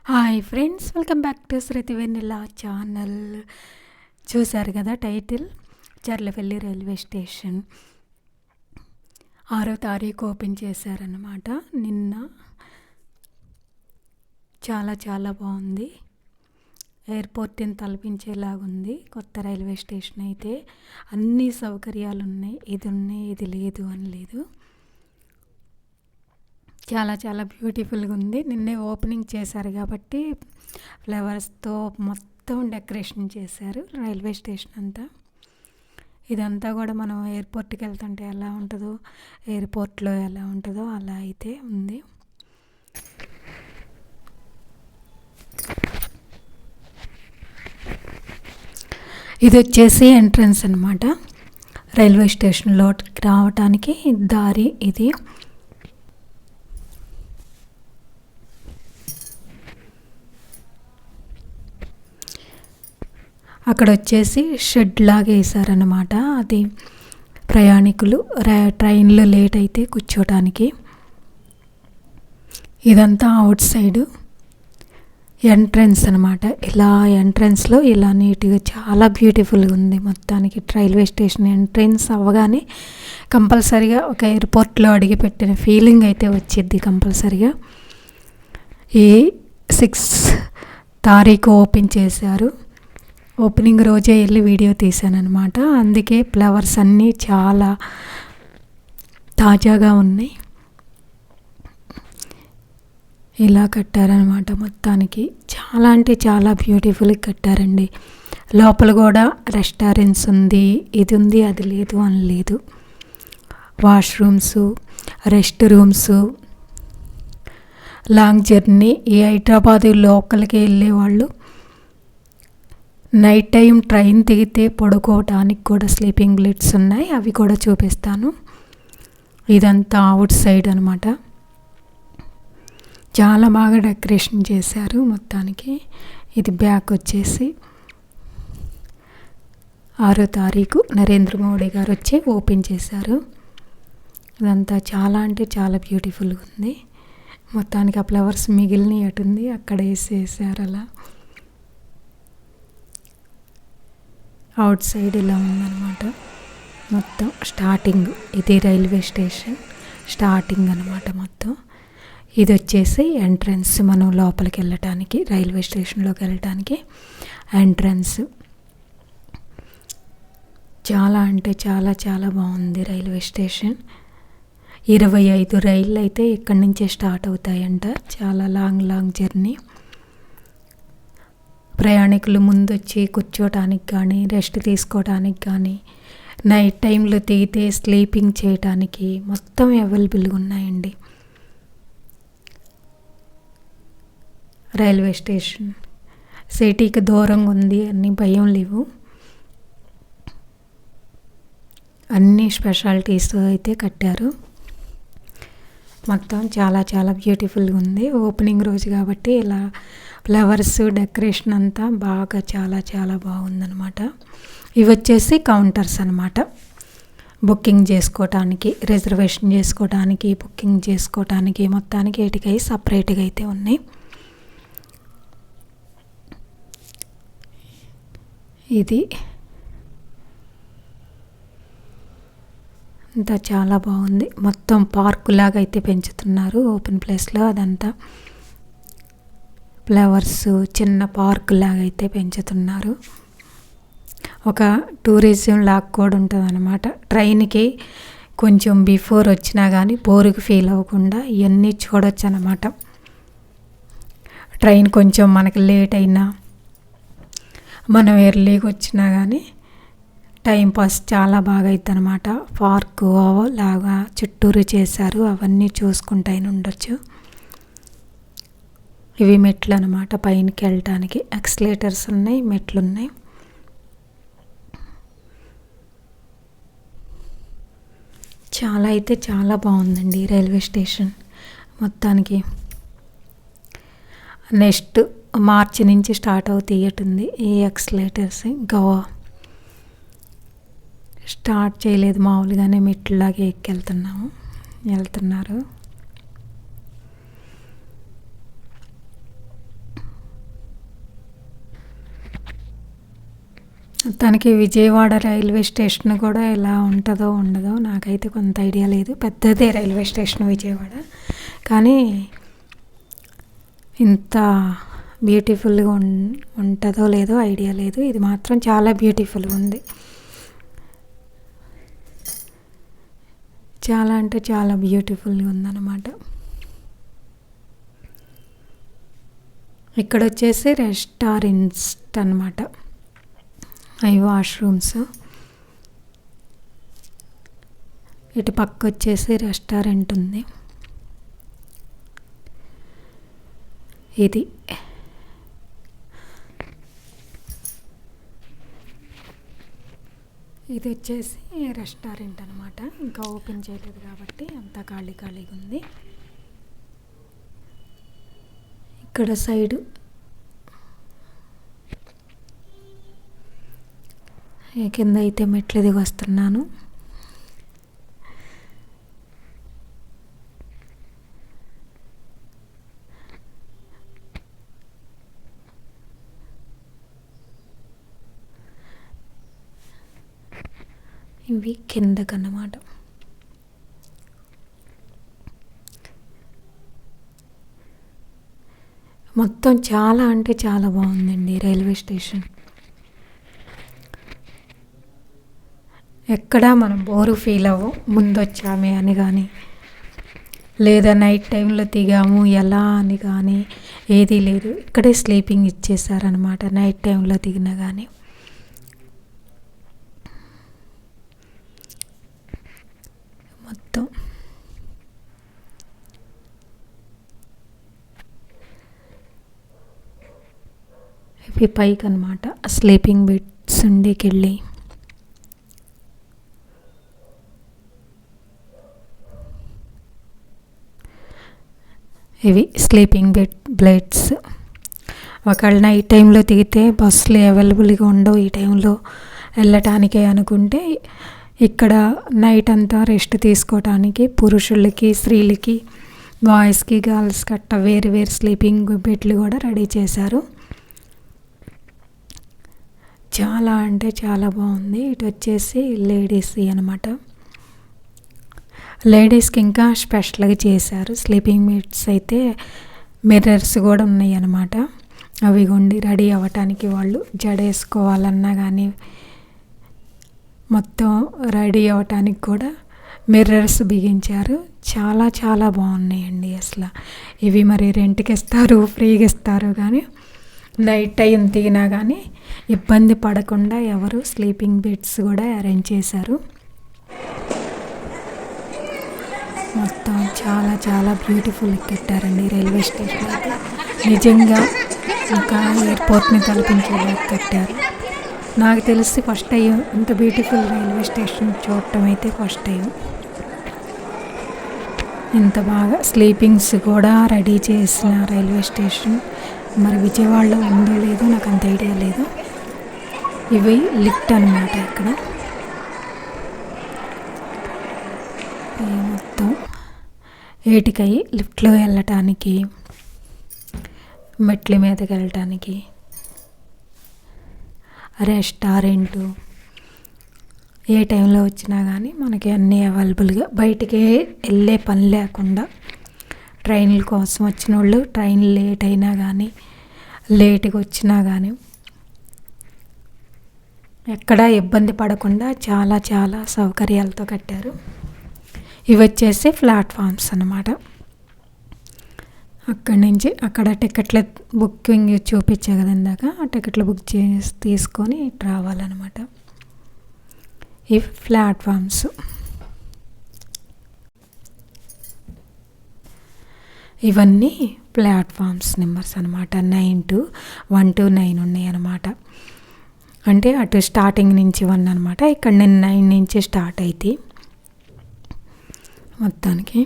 Hi friends, welcome back to Shruti Vennela channel. చూశారు కదా title. Cherlapalli railway station 6వ తారీఖు ఓపెన్ చేశారన్నమాట నిన్న. చాలా చాలా బాగుంది. ఎయిర్పోర్ట్ని తలపించేలాగుంది కొత్త రైల్వే స్టేషన్. అయితే అన్ని సౌకర్యాలు ఉన్నాయి, ఇది లేదు అని లేదు. చాలా చాలా బ్యూటిఫుల్గా ఉంది. నిన్నే ఓపెనింగ్ చేశారు కాబట్టి ఫ్లవర్స్తో మొత్తం డెకరేషన్ చేశారు రైల్వే స్టేషన్ అంతా. ఇదంతా కూడా మనం ఎయిర్పోర్ట్కి వెళ్తుంటే ఎలా ఉంటుందో, ఎయిర్పోర్ట్లో ఎలా ఉంటుందో అలా అయితే ఉంది. ఇది వచ్చేసి ఎంట్రన్స్ అన్నమాట. రైల్వే స్టేషన్లో రావటానికి దారి ఇది. అక్కడ వచ్చేసి షెడ్ లాగా వేసారనమాట. అది ప్రయాణికులు ట్రైన్లో లేట్ అయితే కూర్చోటానికి. ఇదంతా అవుట్ సైడు ఎంట్రన్స్ అనమాట. ఇలా ఎంట్రన్స్లో ఇలా నీట్గా చాలా బ్యూటిఫుల్గా ఉంది మొత్తానికి. రైల్వే స్టేషన్ ఎంట్రన్స్ అవ్వగానే కంపల్సరిగా ఒక ఎయిర్పోర్ట్లో అడిగిపెట్టిన ఫీలింగ్ అయితే వచ్చిద్ది కంపల్సరిగా. ఈ 6 తారీఖు ఓపెన్ చేశారు. ఓపెనింగ్ రోజే వెళ్ళి వీడియో తీశాను అనమాట. అందుకే ఫ్లవర్స్ అన్నీ చాలా తాజాగా ఉన్నాయి. ఇలా కట్టారనమాట మొత్తానికి. చాలా అంటే చాలా బ్యూటిఫుల్గా కట్టారండి. లోపల కూడా రెస్టారెంట్స్ ఉంది, ఇది ఉంది అది లేదు అని లేదు. Washrooms, rest rooms. Long journey ఈ హైదరాబాద్ లోకల్కి వెళ్ళేవాళ్ళు నైట్ టైం ట్రైన్ దిగితే పడుకోవటానికి కూడా స్లీపింగ్ బెడ్స్ ఉన్నాయి, అవి కూడా చూపిస్తాను. ఇదంతా అవుట్ సైడ్ అనమాట. చాలా బాగా డెకరేషన్ చేశారు మొత్తానికి. ఇది బ్యాక్ వచ్చేసి 6వ తారీఖు నరేంద్ర మోడీ గారు వచ్చి ఓపెన్ చేశారు. ఇదంతా చాలా అంటే చాలా బ్యూటిఫుల్గా ఉంది మొత్తానికి. ఆ ఫ్లవర్స్ మిగిలిన అటుంది అక్కడ వేసేసారు. అలా అవుట్ సైడ్ ఇలా ఉందన్నమాట మొత్తం. స్టార్టింగ్ ఇది రైల్వే స్టేషన్ స్టార్టింగ్ అనమాట మొత్తం. ఇది వచ్చేసి ఎంట్రన్స్, మనం లోపలికి వెళ్ళటానికి రైల్వే స్టేషన్లోకి వెళ్ళటానికి ఎంట్రన్స్. చాలా అంటే చాలా చాలా బాగుంది రైల్వే స్టేషన్. 25 రైళ్ళు అయితే ఇక్కడి నుంచే స్టార్ట్ అవుతాయంట. చాలా లాంగ్ జర్నీ. ప్రయాణికులు ముందు వచ్చి కూర్చోటానికి కానీ, రెస్ట్ తీసుకోవటానికి కానీ, నైట్ టైంలో దిగితే స్లీపింగ్ చేయటానికి మొత్తం అవైలబుల్గా ఉన్నాయండి రైల్వే స్టేషన్. సిటీకి దూరంగా ఉంది, అన్ని భయం లేవు. అన్ని స్పెషాలిటీస్ అయితే కట్టారు మొత్తం. చాలా చాలా బ్యూటిఫుల్గా ఉంది. ఓపెనింగ్ రోజు కాబట్టి ఇలా ఫ్లవర్స్ డెకరేషన్ అంతా బాగా చాలా చాలా బాగుందనమాట. ఇవి వచ్చేసి కౌంటర్స్ అనమాట. బుకింగ్ చేసుకోవటానికి, రిజర్వేషన్ చేసుకోవటానికి, బుకింగ్ చేసుకోవటానికి మొత్తానికి వీటికై సపరేట్గా అయితే ఉన్నాయి. ఇది అంతా చాలా బాగుంది. మొత్తం పార్కు లాగా అయితే పెంచుతున్నారు ఓపెన్ ప్లేస్లో. అదంతా ఫ్లవర్స్ చిన్న పార్క్ లాగా అయితే పెంచుతున్నారు. ఒక టూరిజం లాగా కూడా ఉంటుంది అనమాట. ట్రైన్కి కొంచెం బిఫోర్ వచ్చినా కానీ బోరుకు ఫీల్ అవ్వకుండా ఇవన్నీ చూడొచ్చు అనమాట. ట్రైన్ కొంచెం మనకి లేట్ అయినా, మనం ఎర్లీగా వచ్చినా కానీ టైంపాస్ చాలా బాగా అవుతుంది అనమాట. పార్కు లాగా చుట్టూరు చేశారు, అవన్నీ చూసుకుంటూ ఉండొచ్చు. ఇవి మెట్లు అనమాట. పైనకి వెళ్ళటానికి ఎక్స్లేటర్స్ ఉన్నాయి, మెట్లు ఉన్నాయి. చాలా అయితే చాలా బాగుందండి రైల్వే స్టేషన్ మొత్తానికి. నెక్స్ట్ మార్చి నుంచి స్టార్ట్ అవుతుంది ఈ ఎక్స్లేటర్స్. ఇంకా స్టార్ట్ చేయలేదు, మామూలుగానే మెట్లులాగే వెళ్తున్నారు. తనకి విజయవాడ రైల్వే స్టేషన్ కూడా ఎలా ఉంటుందో ఉండదో నాకైతే కొంత ఐడియా లేదు. పెద్దదే రైల్వే స్టేషన్ విజయవాడ, కానీ ఇంత బ్యూటిఫుల్గా ఉంటుందో లేదో ఐడియా లేదు. ఇది మాత్రం చాలా బ్యూటిఫుల్గా ఉంది. చాలా అంటే చాలా బ్యూటిఫుల్గా ఉందన్నమాట. ఇక్కడ వచ్చేసి రెస్టారెంట్స్ అన్నమాట, అవి వాష్రూమ్స్. ఇటు పక్క వచ్చేసి రెస్టారెంట్ ఉంది. ఇది వచ్చేసి రెస్టారెంట్ అనమాట. ఇంకా ఓపెన్ చేయలేదు కాబట్టి అంతా ఖాళీ ఖాళీగా ఉంది. ఇక్కడ సైడు కింద అయితే మెట్లు దిగి వస్తున్నాను. ఇవి కిందకన్నమాట. మొత్తం చాలా అంటే చాలా బాగుందండి రైల్వే స్టేషన్. ఎక్కడా మనం బోరు ఫీల్ అవ్వం, ముందు వచ్చామే అని కానీ, లేదా నైట్ టైంలో దిగాము ఎలా అని కానీ ఏదీ లేదు. ఇక్కడే స్లీపింగ్ ఇచ్చేసారనమాట నైట్ టైంలో దిగినా కానీ. మొత్తం ఇవి పైకి అనమాట స్లీపింగ్ బెడ్స్ ఉండేకెళ్ళి. ఇవి స్లీపింగ్ బెడ్స్. ఒకవేళ నైట్ టైంలో దిగితే బస్సులు అవైలబుల్గా ఉండవు ఈ టైంలో వెళ్ళటానికే అనుకుంటే, ఇక్కడ నైట్ అంతా రెస్ట్ తీసుకోవటానికి పురుషులకి, స్త్రీలకి, బాయ్స్కి, గర్ల్స్కి అట్ట వేరు వేరు స్లీపింగ్ బెడ్లు కూడా రెడీ చేశారు. చాలా అంటే చాలా బాగుంది. ఇటు వచ్చేసి లేడీస్ది అనమాట. లేడీస్కి ఇంకా స్పెషల్గా చేశారు. స్లీపింగ్ బెడ్స్ అయితే మిర్రర్స్ కూడా ఉన్నాయి అన్నమాట. అవి కొండి రెడీ అవ్వటానికి వాళ్ళు జడ వేసుకోవాలన్నా కానీ మొత్తం రెడీ అవ్వటానికి కూడా మిర్రర్స్ బిగించారు. చాలా చాలా బాగున్నాయండి అసలు. ఇవి మరి రెంట్కి ఇస్తారు, ఫ్రీగా ఇస్తారు, కానీ నైట్ టైం దిగినా కానీ ఇబ్బంది పడకుండా ఎవరు స్లీపింగ్ బెడ్స్ కూడా అరేంజ్ చేశారు. మొత్తం చాలా చాలా బ్యూటిఫుల్ కట్టారండి రైల్వే స్టేషన్ అయితే. నిజంగా ఇంకా ఎయిర్పోర్ట్ని తలపించేలా కట్టారు. నాకు తెలిసి ఫస్ట్ టైం ఇంత బ్యూటిఫుల్ రైల్వే స్టేషన్ చూడటం అయితే ఫస్ట్ టైం. ఇంత బాగా స్లీపింగ్స్ కూడా రెడీ చేసిన రైల్వే స్టేషన్ మరి విజయవాడలో ఉందో లేదో నాకు అంత ఐడియా లేదు. ఇవి లిఫ్ట్ అనమాట. ఇక్కడ మొత్తం ఏటికై లిఫ్ట్లో వెళ్ళటానికి, మెట్ల మీదకి వెళ్ళటానికి, రెస్టారెంటు ఏ టైంలో వచ్చినా కానీ మనకి అన్నీ అవైలబుల్గా, బయటికి వెళ్ళే పని లేకుండా ట్రైన్ల కోసం వచ్చిన వాళ్ళు ట్రైన్ లేట్ అయినా కానీ, లేట్గా వచ్చినా కానీ ఎక్కడా ఇబ్బంది పడకుండా చాలా చాలా సౌకర్యాలతో కట్టారు. ఇవి వచ్చేసి ప్లాట్ఫామ్స్ అన్నమాట. అక్కడి నుంచి అక్కడ టికెట్ల బుకింగ్ చూపించే కదా ఇందాక, ఆ టికెట్లు బుక్ చేసి తీసుకొని రావాలన్నమాట. ఇవి ప్లాట్ఫామ్స్. ఇవన్నీ ప్లాట్ఫామ్స్ నెంబర్స్ అనమాట. 9 to 1 to 9 ఉన్నాయి అన్నమాట. అంటే అటు స్టార్టింగ్ నుంచి 1 అనమాట. ఇక్కడ నేను 9 నుంచి స్టార్ట్ అయితే మొత్తానికి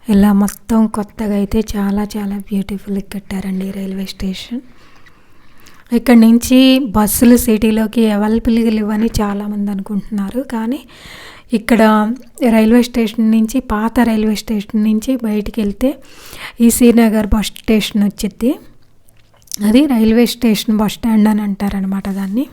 ఇలా మొత్తం కొత్తగా అయితే చాలా చాలా బ్యూటిఫుల్గా కట్టారండి రైల్వే స్టేషన్. ఇక్కడ నుంచి బస్సులు సిటీలోకి అవైలబుల్గా లేవని చాలామంది అనుకుంటున్నారు, కానీ ఇక్కడ రైల్వే స్టేషన్ నుంచి, పాత రైల్వే స్టేషన్ నుంచి బయటికి వెళ్తే ఈసీ నగర్ బస్ స్టేషన్ వచ్చింది. అది రైల్వే స్టేషన్ బస్ స్టాండ్ అని అంటారనమాట దాన్ని.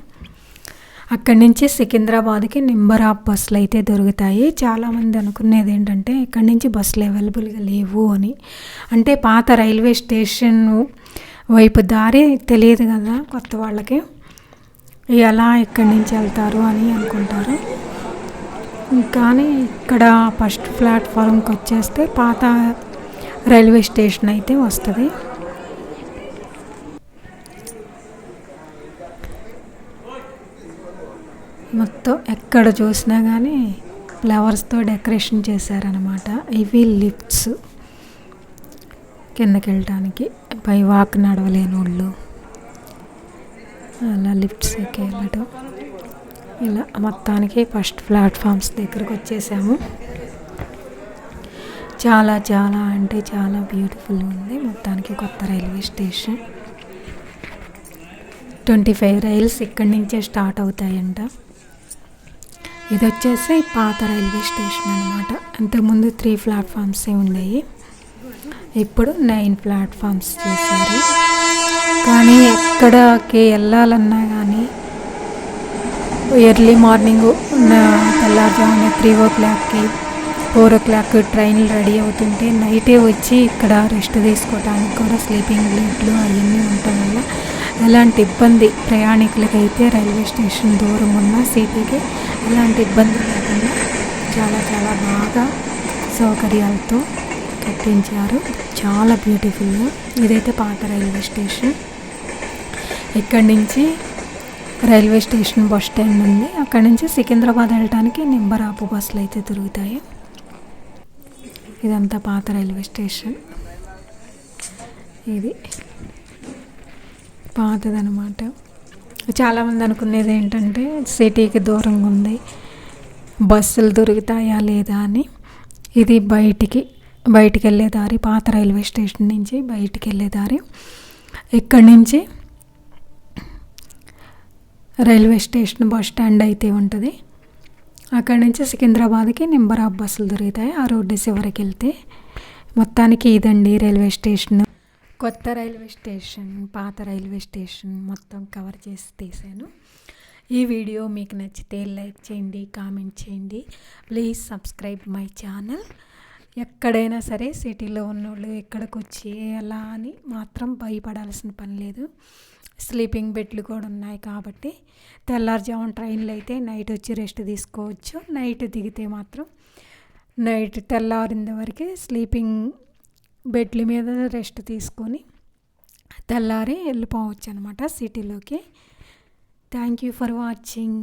అక్కడి నుంచి సికింద్రాబాద్కి నెంబర్ ఆఫ్ బస్సులు అయితే దొరుకుతాయి. చాలామంది అనుకునేది ఏంటంటే ఇక్కడి నుంచి బస్సులు అవైలబుల్గా లేవు అని. అంటే పాత రైల్వే స్టేషన్ వైపు దారి తెలియదు కదా కొత్త వాళ్ళకి, ఎలా ఇక్కడి నుంచి వెళ్తారు అని అనుకుంటారు. కానీ ఇక్కడ ఫస్ట్ ప్లాట్ఫామ్కి వచ్చేస్తే పాత రైల్వే స్టేషన్ అయితే వస్తుంది. మొత్తం ఎక్కడ చూసినా కానీ ఫ్లవర్స్తో డెకరేషన్ చేశారనమాట. ఇవి లిఫ్ట్స్ కిందకి వెళ్ళటానికి, పై వాక్ నడవలేని వాళ్ళు అలా లిఫ్ట్స్ ఎక్కి వెళ్ళటం. ఇలా మొత్తానికి ఫస్ట్ ప్లాట్ఫామ్స్ దగ్గరకు వచ్చేసాము. చాలా చాలా అంటే చాలా బ్యూటిఫుల్ ఉంది మొత్తానికి కొత్త రైల్వే స్టేషన్. 25 రైల్స్ ఇక్కడి నుంచే స్టార్ట్ అవుతాయంట. ఇది వచ్చేసి పాత రైల్వే స్టేషన్ అనమాట. అంతకుముందు 3 ప్లాట్ఫామ్సే ఉండేవి, ఇప్పుడు 9 ప్లాట్ఫామ్స్ చేశారు. కానీ ఎక్కడికి వెళ్ళాలన్నా కానీ ఎర్లీ మార్నింగ్ తెల్లారుజామున 3 o'clock 4 o'clock ట్రైన్లు రెడీ అవుతుంటే నైటే వచ్చి ఇక్కడ రెస్ట్ తీసుకోవడానికి కూడా స్లీపింగ్ బెడ్లు అవన్నీ ఉండటం వల్ల ఎలాంటి ఇబ్బంది ప్రయాణికులకైతే రైల్వే స్టేషన్ దూరం ఉన్న సిటీకి ఎలాంటి ఇబ్బంది లేకుండా చాలా చాలా బాగా సౌకర్యాలతో కట్టించారు. చాలా బ్యూటిఫుల్గా. ఇదైతే పాత రైల్వే స్టేషన్. ఇక్కడి నుంచి రైల్వే స్టేషన్ బస్ స్టాండ్ ఉంది. అక్కడి నుంచి సికింద్రాబాద్ వెళ్ళటానికి నెంబర్ ఆఫ్ బస్సులు అయితే తిరుగుతాయి. ఇదంతా పాత రైల్వే స్టేషన్. ఇది పాతదనమాట. చాలామంది అనుకునేది ఏంటంటే సిటీకి దూరంగా ఉంది, బస్సులు దొరుకుతాయా లేదా అని. ఇది బయటికి వెళ్ళే దారి, పాత రైల్వే స్టేషన్ నుంచి బయటికి వెళ్ళే దారి. ఇక్కడి నుంచి రైల్వే స్టేషన్ బస్ స్టాండ్ అయితే ఉంటుంది. అక్కడి నుంచి సికింద్రాబాద్కి నెంబర్ ఆఫ్ బస్సులు దొరుకుతాయి ఆ రోడ్డు చివరికి వెళ్తే. మొత్తానికి ఇదండి రైల్వే స్టేషన్. కొత్త రైల్వే స్టేషన్, పాత రైల్వే స్టేషన్ మొత్తం కవర్ చేసి తీసాను. ఈ వీడియో మీకు నచ్చితే లైక్ చేయండి, కామెంట్ చేయండి. Please subscribe my channel. ఎక్కడైనా సరే సిటీలో ఉన్నోళ్ళు ఇక్కడికి వచ్చి ఎలా అని మాత్రం భయపడాల్సిన పని లేదు. స్లీపింగ్ బెడ్లు కూడా ఉన్నాయి కాబట్టి తెల్లారుజామున ట్రైన్లు అయితే నైట్ వచ్చి రెస్ట్ తీసుకోవచ్చు. నైట్ దిగితే మాత్రం నైట్ తెల్లారింద వరకు స్లీపింగ్ బెడ్ల మీద రెస్ట్ తీసుకొని తెల్లారి వెళ్ళిపోవచ్చు అనమాట సిటీలోకి. Thank you for watching.